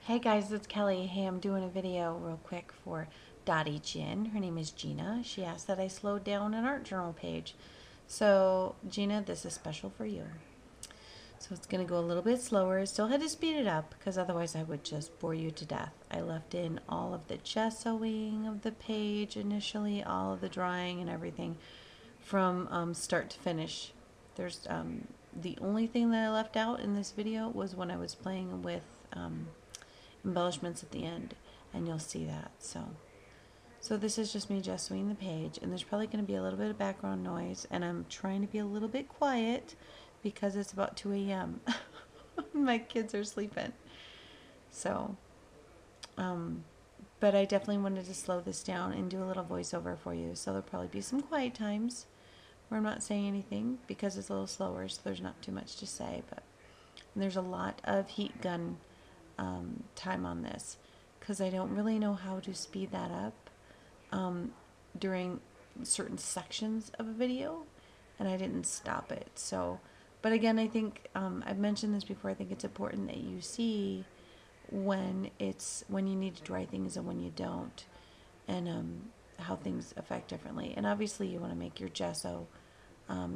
Hey guys, it's Kelly. Hey, I'm doing a video real quick for Dottie Jin. Her name is Gina. She asked that I slow down an art journal page. So, Gina, this is special for you. So it's going to go a little bit slower. Still had to speed it up because otherwise I would just bore you to death. I left in all of the gessoing of the page initially, all of the drawing and everything from start to finish. There's the only thing that I left out in this video was when I was playing with embellishments at the end, and you'll see that. So this is just me gessoing the page, and there's probably going to be a little bit of background noise, and I'm trying to be a little bit quiet because it's about 2 a.m. My kids are sleeping. So, but I definitely wanted to slow this down and do a little voiceover for you. So there'll probably be some quiet times where I'm not saying anything because it's a little slower, so there's not too much to say. But there's a lot of heat gun time on this because I don't really know how to speed that up during certain sections of a video, and I didn't stop it. So, but again, I think I've mentioned this before. I think it's important that you see when you need to dry things and when you don't, and how things affect differently. And obviously, you want to make your gesso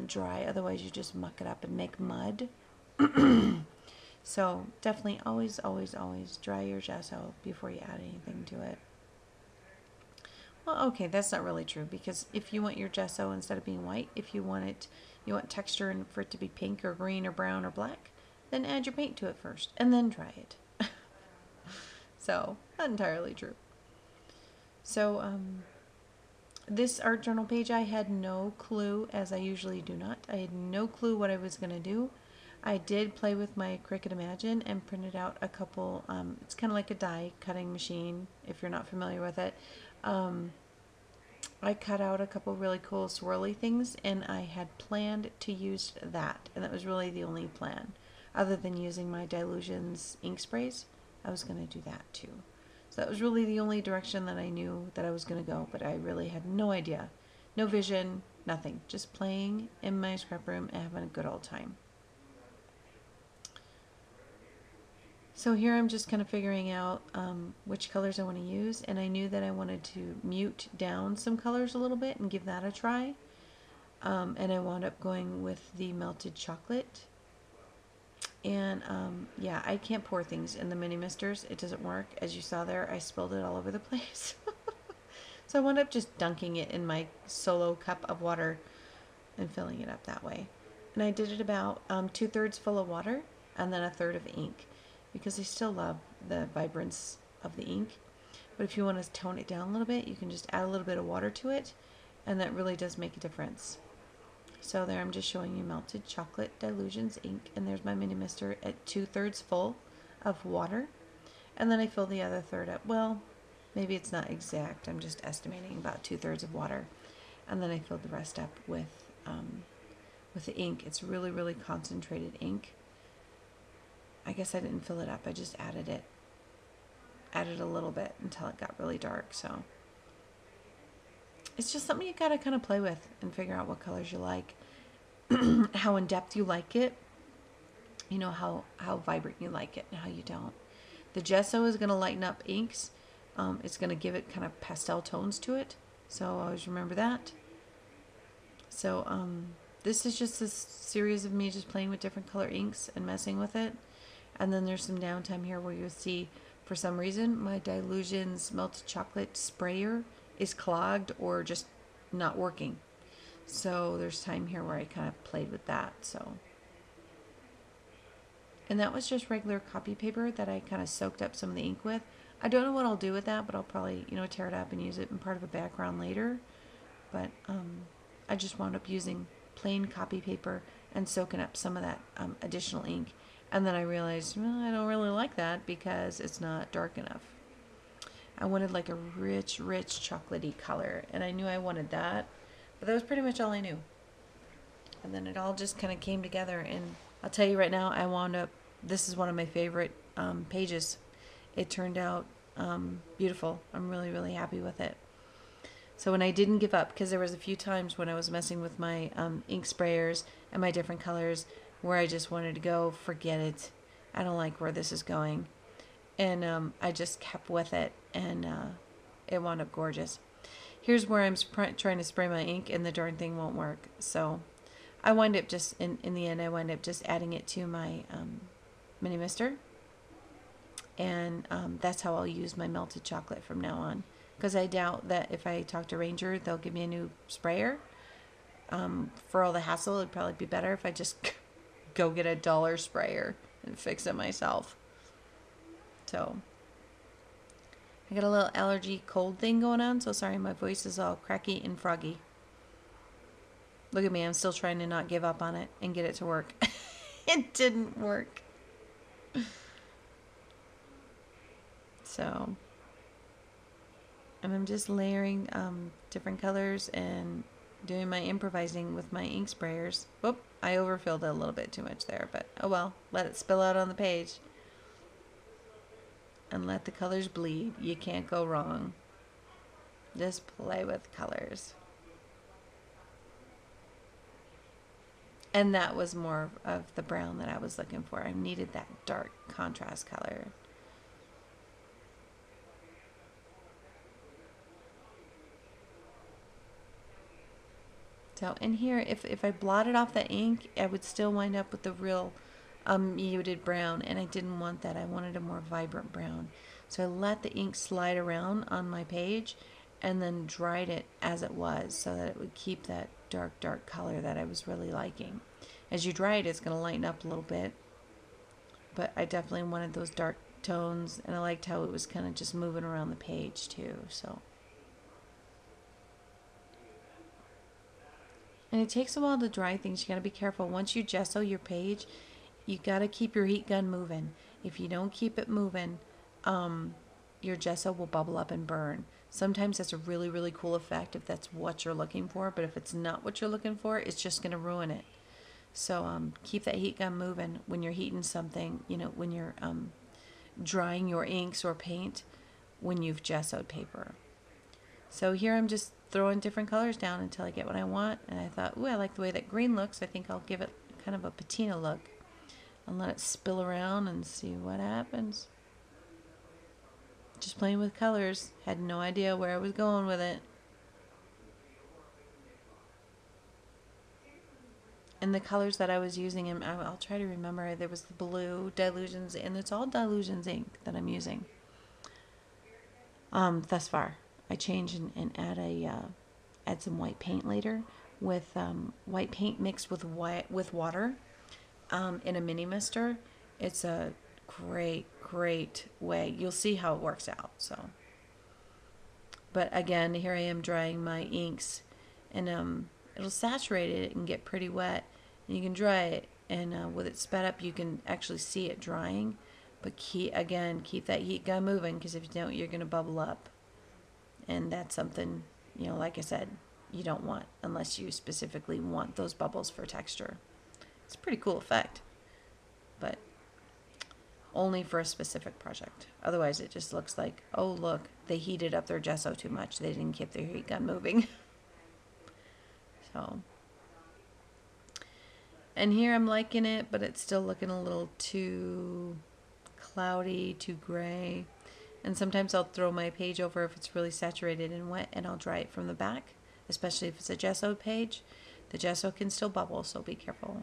dry, otherwise you just muck it up and make mud. So definitely always, always, always dry your gesso before you add anything to it. Well, okay, that's not really true because if you want your gesso, instead of being white, if you want texture and for it to be pink or green or brown or black, then add your paint to it first and then dry it. So, not entirely true. So, this art journal page, I had no clue, as I usually do not. I had no clue what I was going to do. I did play with my Cricut Imagine and printed out a couple, it's kind of like a die cutting machine, if you're not familiar with it. I cut out a couple really cool swirly things, and I had planned to use that, and that was really the only plan. Other than using my Dylusions ink sprays, I was going to do that too. So that was really the only direction that I knew that I was going to go, but I really had no idea. No vision, nothing. Just playing in my scrap room and having a good old time. So here I'm just kind of figuring out which colors I want to use, and I knew that I wanted to mute down some colors a little bit and give that a try. And I wound up going with the melted chocolate. And yeah, I can't pour things in the mini misters. It doesn't work. As you saw there, I spilled it all over the place. So I wound up just dunking it in my solo cup of water and filling it up that way. And I did it about 2/3 full of water and then 1/3 of ink, because I still love the vibrance of the ink. But if you want to tone it down a little bit, you can just add a little bit of water to it, and that really does make a difference. So there I'm just showing you melted chocolate Dylusions ink, and there's my mini mister at 2/3 full of water. And then I fill the other third up. Well, maybe it's not exact. I'm just estimating about 2/3 of water. And then I filled the rest up with the ink. It's really, really concentrated ink. I guess I didn't fill it up. I just added a little bit until it got really dark. So it's just something you gotta kind of play with and figure out what colors you like, how in depth you like it, you know, how vibrant you like it and how you don't. The gesso is gonna lighten up inks. It's gonna give it kind of pastel tones to it. So always remember that. So this is just a series of me just playing with different color inks and messing with it. And then there's some downtime here where you'll see, for some reason, my Dylusions melted chocolate sprayer is clogged or just not working. So there's time here where I kind of played with that. And that was just regular copy paper that I kind of soaked up some of the ink with. I don't know what I'll do with that, but I'll probably, tear it up and use it in part of a background later. But I just wound up using plain copy paper and soaking up some of that additional ink. And then I realized, well, I don't really like that because it's not dark enough. I wanted like a rich, rich chocolatey color, and I knew I wanted that, but that was pretty much all I knew. And then it all just kind of came together, and I'll tell you right now, I wound up, this is one of my favorite pages. It turned out beautiful. I'm really, really happy with it. So when I didn't give up, because there was a few times when I was messing with my ink sprayers and my different colors where I just wanted to go, forget it. I don't like where this is going. And I just kept with it, and it wound up gorgeous. Here's where I'm trying to spray my ink, and the darn thing won't work. So I wind up just, in the end, I wind up just adding it to my mini mister. And that's how I'll use my melted chocolate from now on. Because I doubt that if I talk to Ranger, they'll give me a new sprayer. For all the hassle, it'd probably be better if I just go get a dollar sprayer and fix it myself. So I got a little allergy cold thing going on, so sorry my voice is all cracky and froggy. Look at me, I'm still trying to not give up on it and get it to work. It didn't work. So, and I'm just layering different colors and doing my improvising with my ink sprayers. Whoop, I overfilled it a little bit too much there, but oh well, let it spill out on the page. And let the colors bleed. You can't go wrong. Just play with colors. And that was more of the brown that I was looking for. I needed that dark contrast color. So in here, if I blotted off the ink, I would still wind up with the real muted brown, and I didn't want that. I wanted a more vibrant brown. So I let the ink slide around on my page and then dried it as it was so that it would keep that dark color that I was really liking. As you dry it, it's going to lighten up a little bit, but I definitely wanted those dark tones, and I liked how it was kind of just moving around the page too. So, and it takes a while to dry things. You got to be careful. Once you gesso your page, you got to keep your heat gun moving. If you don't keep it moving, your gesso will bubble up and burn. Sometimes that's a really cool effect if that's what you're looking for, but if it's not what you're looking for, it's just going to ruin it. So keep that heat gun moving when you're heating something, you know, when you're drying your inks or paint when you've gessoed paper. So here I'm just throwing different colors down until I get what I want, and I thought, ooh, I like the way that green looks. I think I'll give it kind of a patina look and let it spill around and see what happens. Just playing with colors. Had no idea where I was going with it. And the colors that I was using, and I'll try to remember, there was the blue Dylusions, and it's all Dylusions ink that I'm using thus far. I change and add some white paint later with white paint mixed with water in a mini mister. It's a great way. You'll see how it works out. So, but again, here I am drying my inks, and it'll saturate it and get pretty wet. And you can dry it, and with it sped up, you can actually see it drying. But keep that heat gun moving, because if you don't, you're going to bubble up. And that's something, you know, like I said, you don't want unless you specifically want those bubbles for texture. It's a pretty cool effect, but only for a specific project. Otherwise, it just looks like, oh, look, they heated up their gesso too much. They didn't keep their heat gun moving. So, and here I'm liking it, but it's still looking a little too cloudy, too gray. And sometimes I'll throw my page over if it's really saturated and wet, and I'll dry it from the back, especially if it's a gessoed page. The gesso can still bubble, so be careful.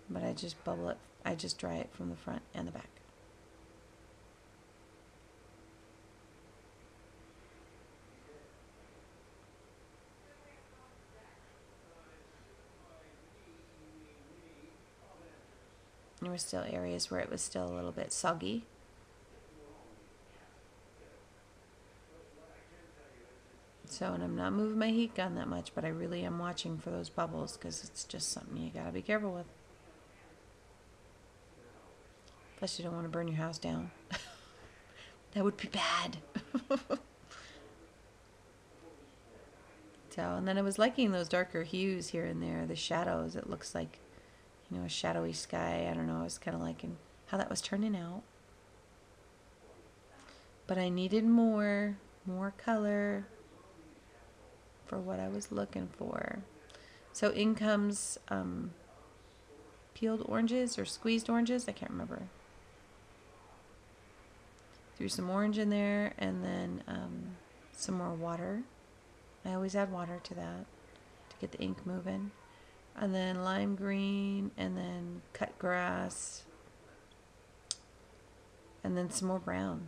But I just bubble it. I just dry it from the front and the back. There were still areas where it was still a little bit soggy. So, and I'm not moving my heat gun that much, but I really am watching for those bubbles, because it's just something you gotta be careful with. Plus, you don't want to burn your house down. That would be bad. So, and then I was liking those darker hues here and there, the shadows. It looks like, you know, a shadowy sky. I don't know. I was kind of liking how that was turning out. But I needed more color for what I was looking for. So in comes peeled oranges or squeezed oranges. I can't remember. Threw some orange in there, and then some more water. I always add water to that to get the ink moving. And then lime green, and then cut grass, and then some more brown.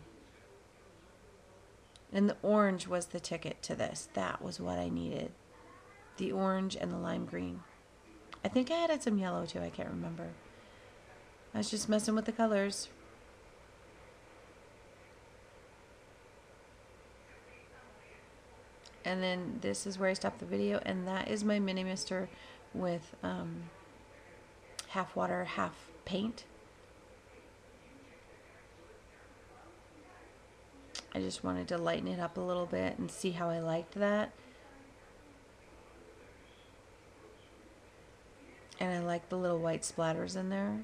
And the orange was the ticket to this. That was what I needed. The orange and the lime green. I think I added some yellow too. I can't remember. I was just messing with the colors. And then this is where I stopped the video, and that is my mini mister with half water, half paint. I just wanted to lighten it up a little bit and see how I liked that. And I like the little white splatters in there.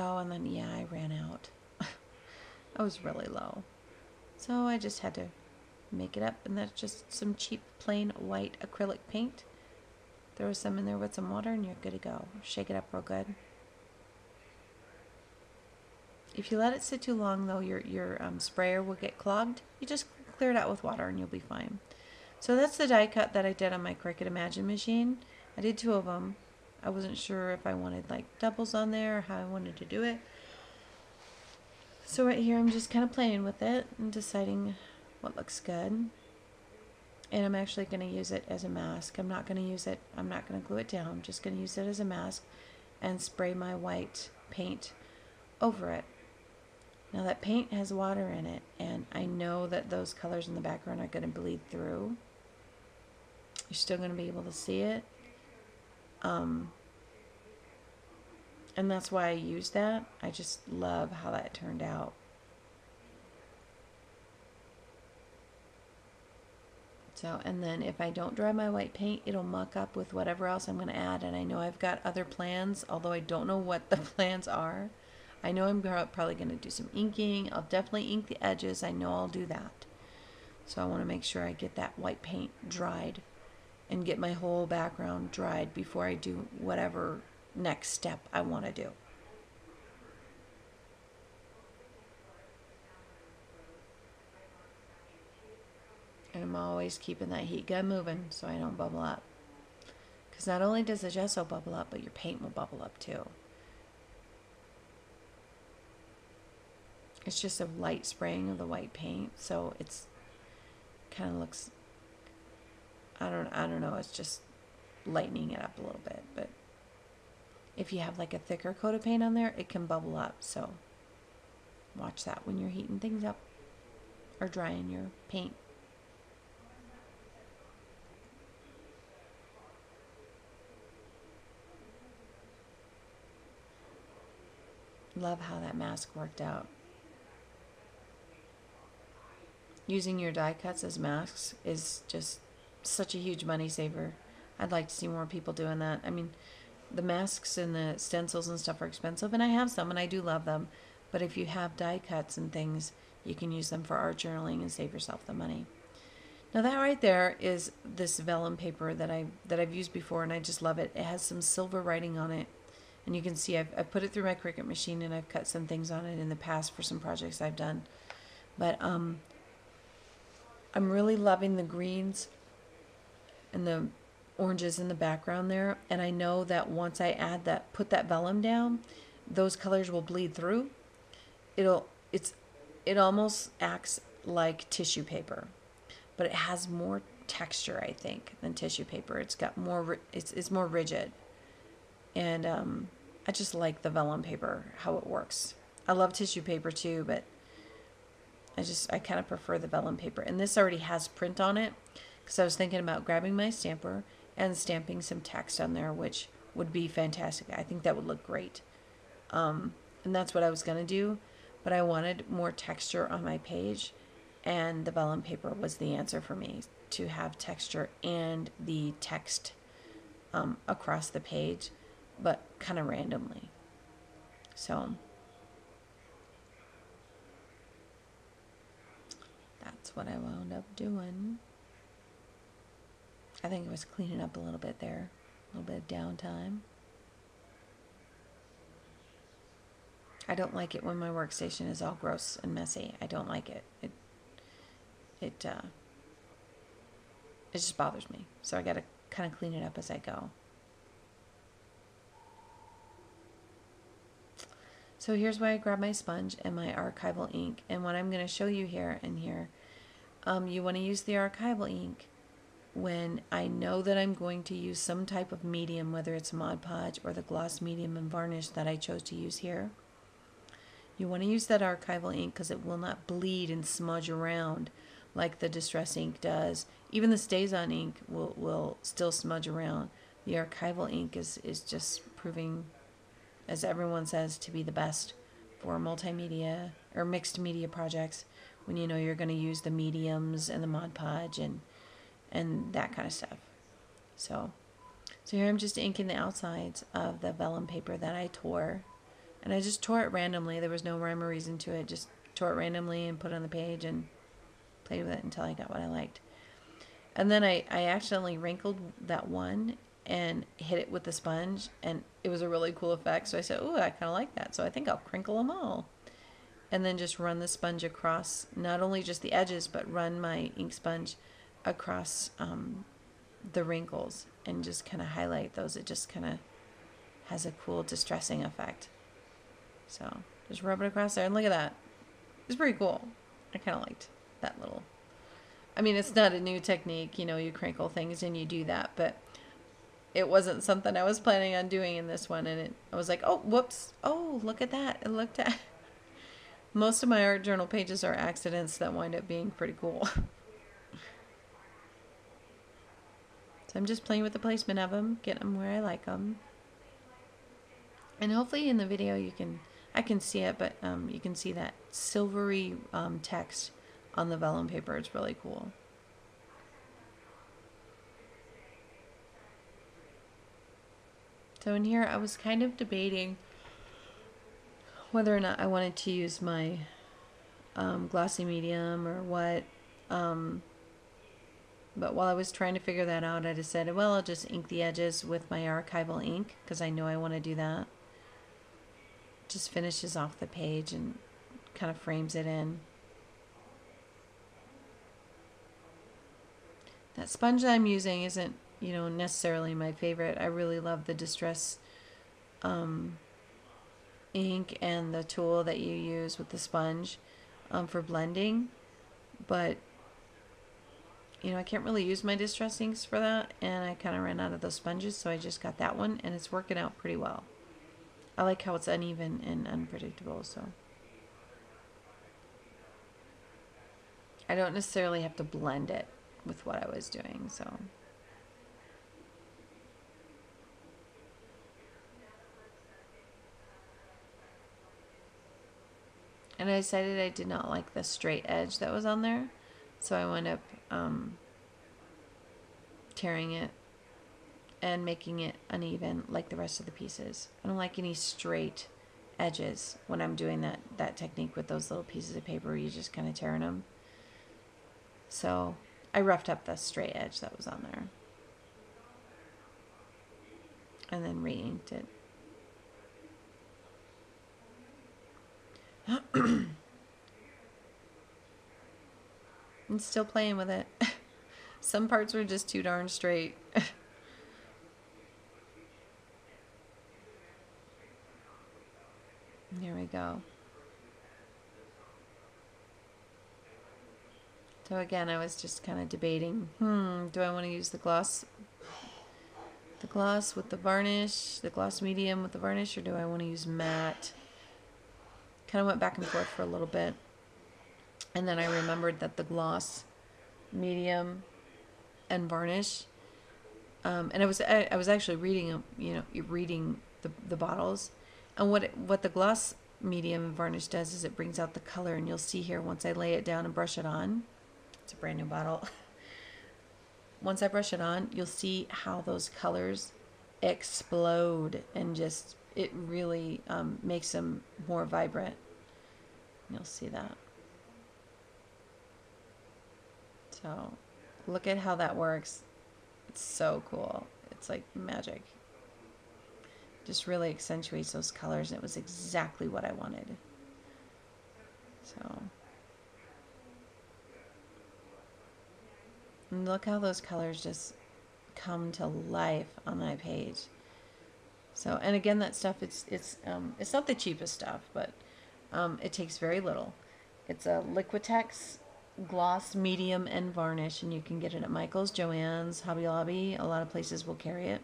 Oh, and then, yeah, I ran out. I was really low. So I just had to make it up, and that's just some cheap plain white acrylic paint. Throw some in there with some water and you're good to go. Shake it up real good. If you let it sit too long though, your sprayer will get clogged. You just clear it out with water and you'll be fine. So that's the die cut that I did on my Cricut Imagine machine. I did 2 of them. I wasn't sure if I wanted like doubles on there or how I wanted to do it. So right here I'm just kind of playing with it and deciding what looks good. And I'm actually going to use it as a mask. I'm not going to use it, I'm not going to glue it down. I'm just going to use it as a mask and spray my white paint over it. Now that paint has water in it, and I know that those colors in the background are going to bleed through. You're still going to be able to see it. And that's why I use that. I just love how that turned out. So, and then if I don't dry my white paint, it'll muck up with whatever else I'm going to add. And I know I've got other plans, although I don't know what the plans are. I know I'm probably going to do some inking. I'll definitely ink the edges. I know I'll do that. So I want to make sure I get that white paint dried and get my whole background dried before I do whatever next step I want to do. And I'm always keeping that heat gun moving so I don't bubble up. Because not only does the gesso bubble up, but your paint will bubble up too. It's just a light spraying of the white paint, so it's kind of looks, I don't know, it's just lightening it up a little bit. But if you have like a thicker coat of paint on there, it can bubble up. So watch that when you're heating things up or drying your paint. Love how that mask worked out. Using your die cuts as masks is just such a huge money saver. I'd like to see more people doing that. I mean, the masks and the stencils and stuff are expensive, and I have some and I do love them. But if you have die cuts and things, you can use them for art journaling and save yourself the money. Now that right there is this vellum paper that I've used before, and I just love it. It has some silver writing on it. And you can see I've put it through my Cricut machine, and I've cut some things on it in the past for some projects I've done. But I'm really loving the greens and the oranges in the background there. And I know that once I add that, put that vellum down, those colors will bleed through. It almost acts like tissue paper, but it has more texture, I think, than tissue paper. It's got more, it's more rigid. And I just like the vellum paper, how it works. I love tissue paper too, but I kind of prefer the vellum paper. And this already has print on it, because I was thinking about grabbing my stamper and stamping some text on there, which would be fantastic. I think that would look great. And that's what I was going to do, but I wanted more texture on my page, and the vellum paper was the answer for me, to have texture and the text across the page, but kind of randomly. So that's what I wound up doing. I think I was cleaning up a little bit there. A little bit of downtime. I don't like it when my workstation is all gross and messy. I don't like it. It just bothers me. So I got to kind of clean it up as I go. So here's why I grab my sponge and my archival ink. And what I'm going to show you here and here, you want to use the archival ink when I know that I'm going to use some type of medium, whether it's Mod Podge or the gloss medium and varnish that I chose to use here. You want to use that archival ink because it will not bleed and smudge around like the Distress ink does. Even the StazOn ink will still smudge around. The archival ink is just proving, as everyone says, to be the best for multimedia or mixed media projects when you know you're going to use the mediums and the Mod Podge and that kind of stuff. So here I'm just inking the outsides of the vellum paper that I tore. And I just tore it randomly. There was no rhyme or reason to it. Just tore it randomly and put it on the page and played with it until I got what I liked. And then I accidentally wrinkled that one and hit it with the sponge, and it was a really cool effect. So I said, "Ooh, I kind of like that. So I think I'll crinkle them all." And then just run the sponge across, not only just the edges, but run my ink sponge across the wrinkles and just kind of highlight those. It just kind of has a cool distressing effect. So just rub it across there, and look at that. It's pretty cool. I kind of liked that little. I mean, it's not a new technique, you know, you crinkle things and you do that, but it wasn't something I was planning on doing in this one. And I was like, oh, whoops. Oh, look at that. It looked at. Most of my art journal pages are accidents that wind up being pretty cool. So I'm just playing with the placement of them, getting them where I like them. And hopefully in the video I can see it, but you can see that silvery text on the vellum paper. It's really cool. So in here I was kind of debating whether or not I wanted to use my glossy medium or what. But while I was trying to figure that out, I decided, well, I'll just ink the edges with my archival ink because I know I want to do that. Just finishes off the page and kind of frames it in. That sponge that I'm using isn't, you know, necessarily my favorite. I really love the Distress ink and the tool that you use with the sponge for blending, but you know, I can't really use my Distress inks for that, and I kind of ran out of those sponges, so I just got that one, and it's working out pretty well. I like how it's uneven and unpredictable, so I don't necessarily have to blend it with what I was doing, so. And I decided I did not like the straight edge that was on there, so I wound up tearing it and making it uneven like the rest of the pieces. I don't like any straight edges when I'm doing that technique with those little pieces of paper where you just kind of tearing them. So I roughed up the straight edge that was on there and then re-inked it. I'm still playing with it. Some parts were just too darn straight. There we go. So again, I was just kind of debating, do I want to use the gloss with the varnish, the gloss medium with the varnish, or do I want to use matte? Kind of went back and forth for a little bit. And then I remembered that the gloss medium and varnish, and I was actually reading, reading the bottles, and what the gloss medium and varnish does is it brings out the color, and you'll see here once I lay it down and brush it on. It's a brand new bottle. Once I brush it on, you'll see how those colors explode, and just it really makes them more vibrant. You'll see that. So look at how that works. It's so cool. It's like magic. Just really accentuates those colors, and it was exactly what I wanted. So, and look how those colors just come to life on my page. So, and again, that stuff, it's not the cheapest stuff, but it takes very little. It's a Liquitex gloss medium and varnish, and you can get it at Michael's, Joann's, Hobby Lobby. A lot of places will carry it.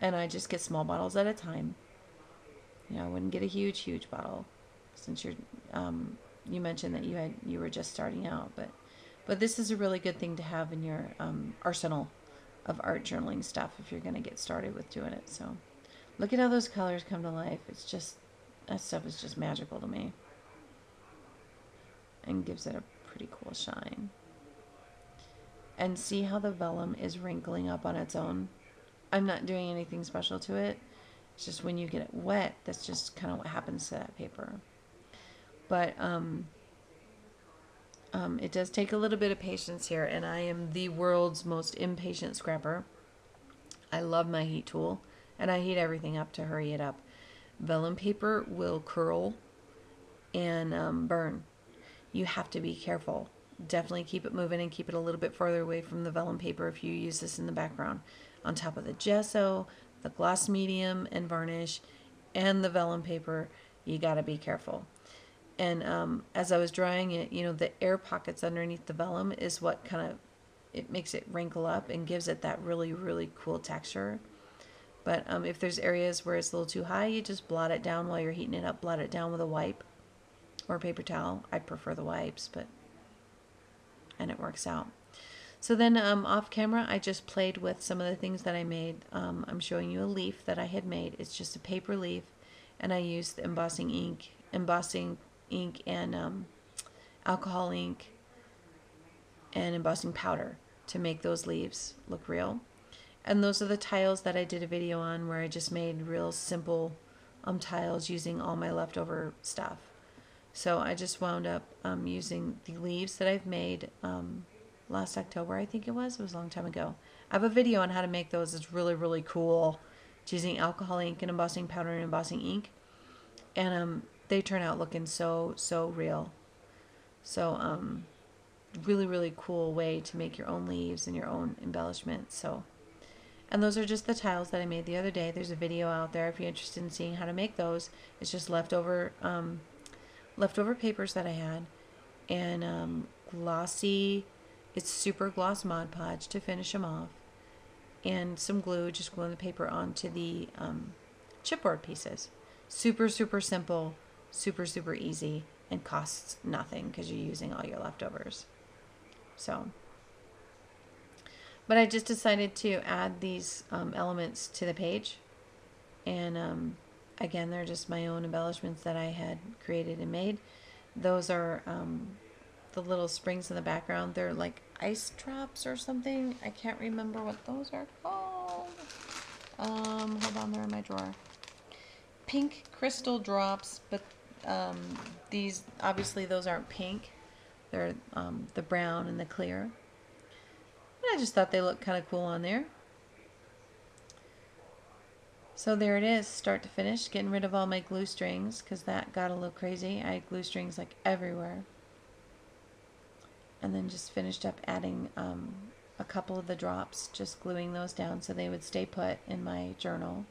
And I just get small bottles at a time. You know, I wouldn't get a huge bottle, since you mentioned that you were just starting out, but this is a really good thing to have in your arsenal of art journaling stuff if you're going to get started with doing it. So look at how those colors come to life. It's just, that stuff is just magical to me, and gives it a pretty cool shine. And see how the vellum is wrinkling up on its own. I'm not doing anything special to it. It's just when you get it wet, that's just kind of what happens to that paper. But it does take a little bit of patience here, and I am the world's most impatient scrapper. I love my heat tool, and I heat everything up to hurry it up. Vellum paper will curl and burn. You have to be careful. Definitely keep it moving and keep it a little bit farther away from the vellum paper if you use this in the background. On top of the gesso, the gloss medium and varnish, and the vellum paper, you got to be careful. And as I was drying it, you know, the air pockets underneath the vellum is what kind of, it makes it wrinkle up and gives it that really cool texture. But if there's areas where it's a little too high, you just blot it down while you're heating it up. Blot it down with a wipe or a paper towel. I prefer the wipes, and it works out. So then off camera, I just played with some of the things that I made. I'm showing you a leaf that I had made. It's just a paper leaf, and I used embossing ink and alcohol ink and embossing powder to make those leaves look real. And those are the tiles that I did a video on, where I just made real simple tiles using all my leftover stuff. So I just wound up using the leaves that I've made last October, I think it was a long time ago. I have a video on how to make those. It's really cool. It's using alcohol ink and embossing powder and embossing ink. And they turn out looking so real. So really cool way to make your own leaves and your own embellishments. So, and those are just the tiles that I made the other day. There's a video out there if you're interested in seeing how to make those. It's just leftover papers that I had, and glossy, it's super gloss Mod Podge to finish them off, and some glue, just gluing the paper onto the chipboard pieces. Super simple, super easy, and costs nothing because you're using all your leftovers. So, but I just decided to add these elements to the page, and again, they're just my own embellishments that I had created and made. Those are the little springs in the background. They're like ice drops or something. I can't remember what those are called. Hold on, they're in my drawer. Pink crystal drops, but these, obviously those aren't pink. They're the brown and the clear. And I just thought they looked kind of cool on there. So there it is, start to finish, getting rid of all my glue strings because that got a little crazy. I had glue strings like everywhere. And then just finished up adding a couple of the drops, just gluing those down so they would stay put in my journal.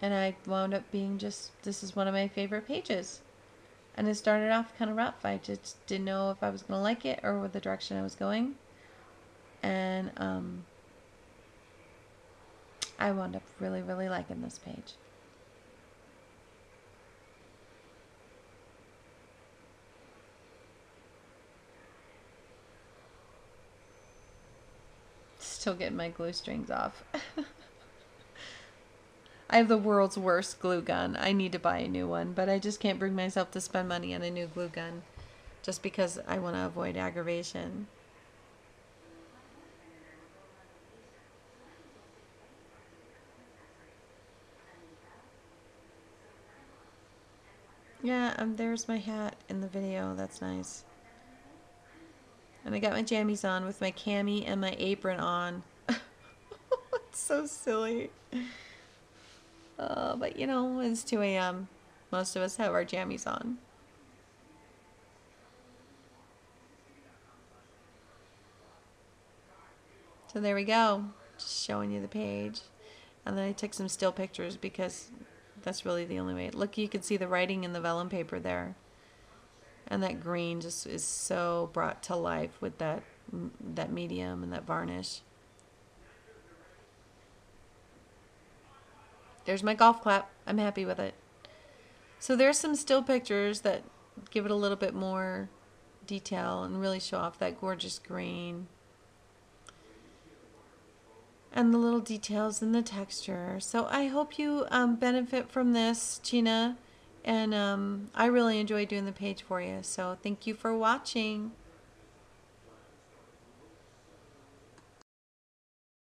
And I wound up being just, this is one of my favorite pages. And it started off kind of rough. I just didn't know if I was going to like it or what the direction I was going. And I wound up really liking this page. Still getting my glue strings off. I have the world's worst glue gun. I need to buy a new one, but I just can't bring myself to spend money on a new glue gun just because I want to avoid aggravation. Yeah, there's my hat in the video. That's nice. And I got my jammies on with my cami and my apron on. It's so silly. But you know, it's 2 a.m. Most of us have our jammies on. So there we go. Just showing you the page. And then I took some still pictures because that's really the only way. Look, you can see the writing in the vellum paper there. And that green just is so brought to life with that medium and that varnish. There's my golf clap. I'm happy with it. So there's some still pictures that give it a little bit more detail and really show off that gorgeous green. And the little details and the texture. So I hope you benefit from this, Gina. And I really enjoy doing the page for you. So thank you for watching.